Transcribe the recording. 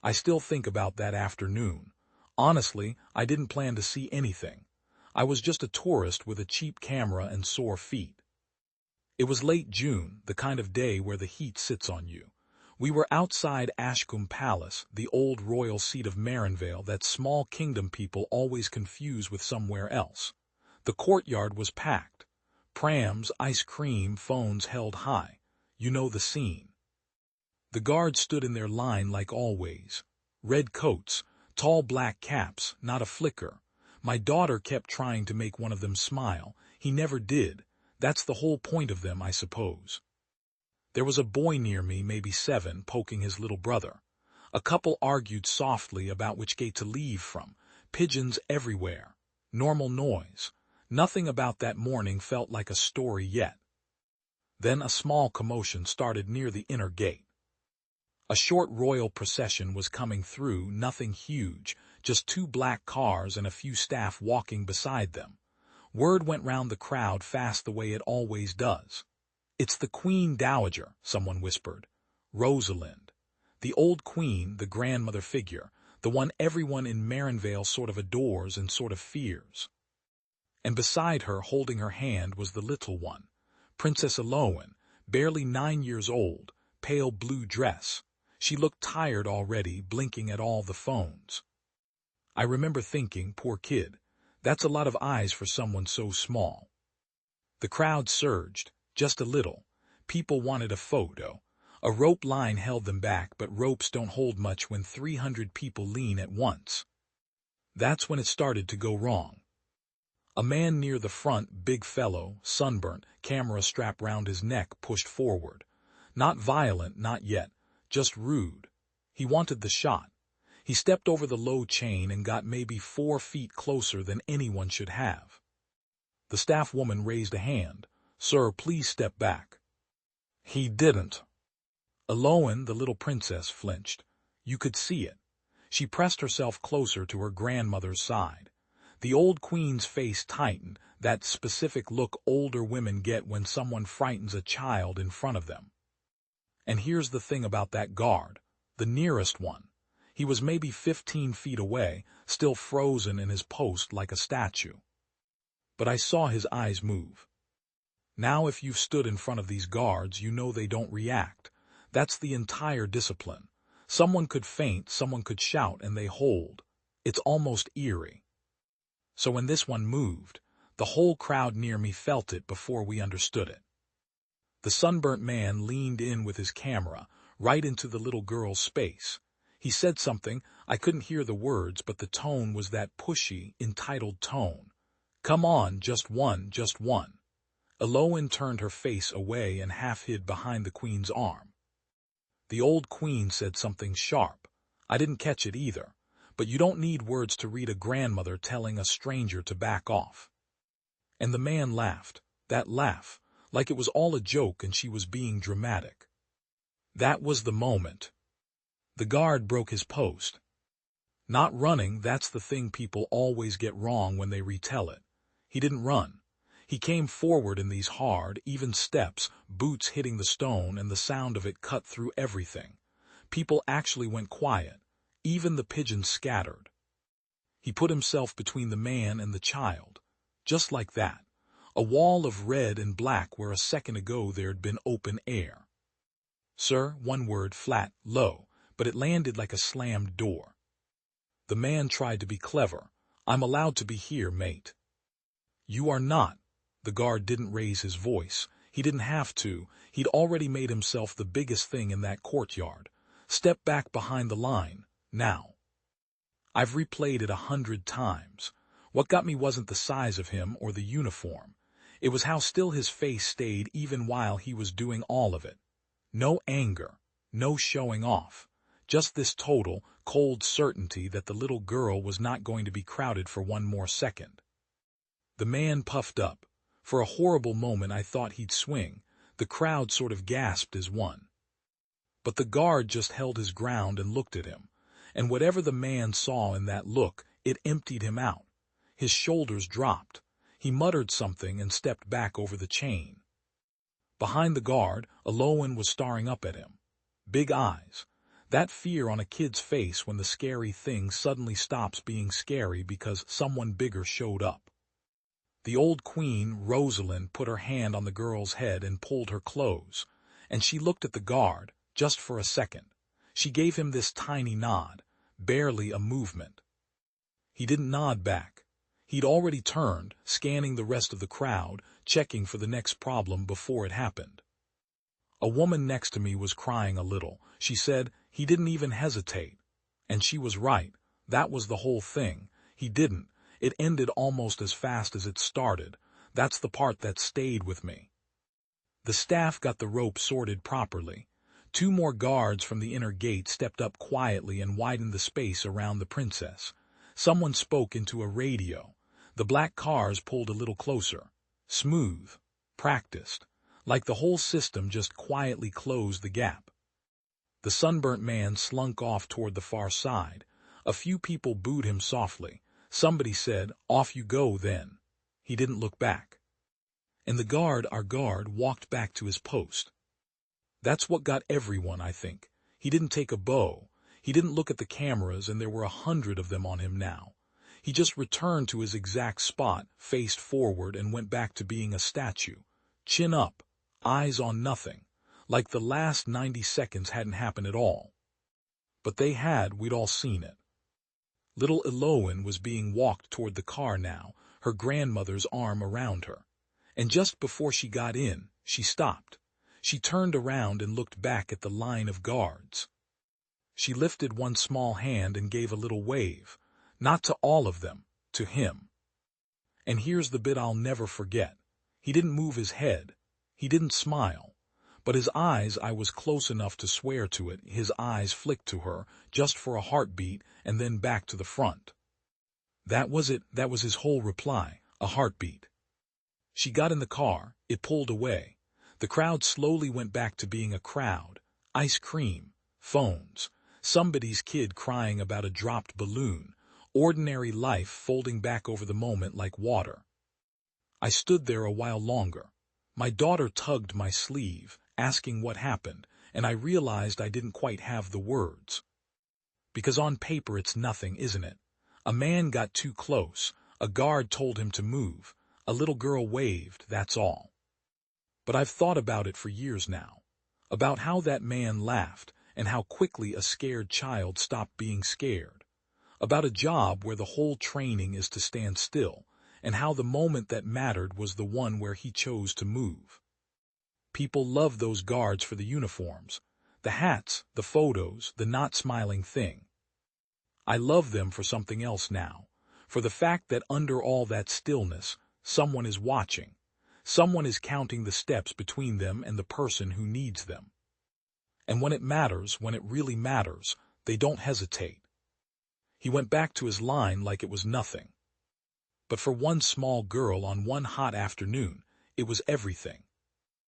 I still think about that afternoon. Honestly, I didn't plan to see anything. I was just a tourist with a cheap camera and sore feet. It was late June, the kind of day where the heat sits on you. We were outside Ashcombe Palace, the old royal seat of Marinvale that small kingdom people always confuse with somewhere else. The courtyard was packed. Prams, ice cream, phones held high. You know the scene. The guards stood in their line like always. Red coats, tall black caps, not a flicker. My daughter kept trying to make one of them smile. He never did. That's the whole point of them, I suppose. There was a boy near me, maybe 7, poking his little brother. A couple argued softly about which gate to leave from. Pigeons everywhere. Normal noise. Nothing about that morning felt like a story yet. Then a small commotion started near the inner gate. A short royal procession was coming through, nothing huge, just 2 black cars and a few staff walking beside them. Word went round the crowd fast the way it always does. "It's the Queen Dowager," someone whispered. Rosalind. The old queen, the grandmother figure, the one everyone in Marinvale sort of adores and sort of fears. And beside her, holding her hand, was the little one, Princess Aloan, barely 9 years old, pale blue dress. She looked tired already, blinking at all the phones. I remember thinking, poor kid, that's a lot of eyes for someone so small. The crowd surged, just a little. People wanted a photo. A rope line held them back, but ropes don't hold much when 300 people lean at once. That's when it started to go wrong. A man near the front, big fellow, sunburnt, camera strapped round his neck, pushed forward. Not violent, not yet, just rude. He wanted the shot. He stepped over the low chain and got maybe 4 feet closer than anyone should have. The staff woman raised a hand. "Sir, please step back." He didn't. Aloan, the little princess, flinched. You could see it. She pressed herself closer to her grandmother's side. The old queen's face tightened, that specific look older women get when someone frightens a child in front of them. And here's the thing about that guard, the nearest one. He was maybe 15 feet away, still frozen in his post like a statue. But I saw his eyes move. Now if you've stood in front of these guards, you know they don't react. That's the entire discipline. Someone could faint, someone could shout, and they hold. It's almost eerie. So when this one moved, the whole crowd near me felt it before we understood it. The sunburnt man leaned in with his camera, right into the little girl's space. He said something, I couldn't hear the words, but the tone was that pushy, entitled tone. "Come on, just one, just one." Aloan turned her face away and half hid behind the queen's arm. The old queen said something sharp. I didn't catch it either, but you don't need words to read a grandmother telling a stranger to back off. And the man laughed, that laugh, like it was all a joke and she was being dramatic. That was the moment. The guard broke his post. Not running, that's the thing people always get wrong when they retell it. He didn't run. He came forward in these hard, even steps, boots hitting the stone, and the sound of it cut through everything. People actually went quiet. Even the pigeons scattered. He put himself between the man and the child. Just like that. A wall of red and black where a second ago there'd been open air. "Sir," one word, flat, low, but it landed like a slammed door. The man tried to be clever. "I'm allowed to be here, mate." "You are not." The guard didn't raise his voice. He didn't have to. He'd already made himself the biggest thing in that courtyard. "Step back behind the line, now." I've replayed it 100 times. What got me wasn't the size of him or the uniform. It was how still his face stayed even while he was doing all of it. No anger, no showing off. Just this total, cold certainty that the little girl was not going to be crowded for one more second. The man puffed up. For a horrible moment I thought he'd swing. The crowd sort of gasped as one. But the guard just held his ground and looked at him. And whatever the man saw in that look, it emptied him out. His shoulders dropped. He muttered something and stepped back over the chain. Behind the guard, Aloan was staring up at him. Big eyes. That fear on a kid's face when the scary thing suddenly stops being scary because someone bigger showed up. The old queen, Rosalind, put her hand on the girl's head and pulled her close, and she looked at the guard, just for a second. She gave him this tiny nod, barely a movement. He didn't nod back. He'd already turned, scanning the rest of the crowd, checking for the next problem before it happened. A woman next to me was crying a little. She said, "He didn't even hesitate." And she was right. That was the whole thing. He didn't. It ended almost as fast as it started. That's the part that stayed with me. The staff got the rope sorted properly. 2 more guards from the inner gate stepped up quietly and widened the space around the princess. Someone spoke into a radio. The black cars pulled a little closer. Smooth. Practiced. Like the whole system just quietly closed the gap. The sunburnt man slunk off toward the far side. A few people booed him softly. Somebody said, "Off you go, then." He didn't look back. And our guard, walked back to his post. That's what got everyone, I think. He didn't take a bow. He didn't look at the cameras, and there were 100 of them on him now. He just returned to his exact spot, faced forward, and went back to being a statue. Chin up, eyes on nothing, like the last 90 seconds hadn't happened at all. But they had, we'd all seen it. Little Eloan was being walked toward the car now, her grandmother's arm around her. And just before she got in, she stopped. She turned around and looked back at the line of guards. She lifted one small hand and gave a little wave, not to all of them, to him. And here's the bit I'll never forget. He didn't move his head. He didn't smile. But his eyes, I was close enough to swear to it, his eyes flicked to her, just for a heartbeat, and then back to the front. That was it, that was his whole reply, a heartbeat. She got in the car, it pulled away. The crowd slowly went back to being a crowd. Ice cream, phones, somebody's kid crying about a dropped balloon, ordinary life folding back over the moment like water. I stood there a while longer. My daughter tugged my sleeve, asking what happened, and I realized I didn't quite have the words. Because on paper it's nothing, isn't it? A man got too close, a guard told him to move, a little girl waved, that's all. But I've thought about it for years now, about how that man laughed and how quickly a scared child stopped being scared, about a job where the whole training is to stand still, and how the moment that mattered was the one where he chose to move. People love those guards for the uniforms, the hats, the photos, the not smiling thing. I love them for something else now, for the fact that under all that stillness, someone is watching. Someone is counting the steps between them and the person who needs them. And when it matters, when it really matters, they don't hesitate. He went back to his line like it was nothing. But for one small girl on one hot afternoon, it was everything.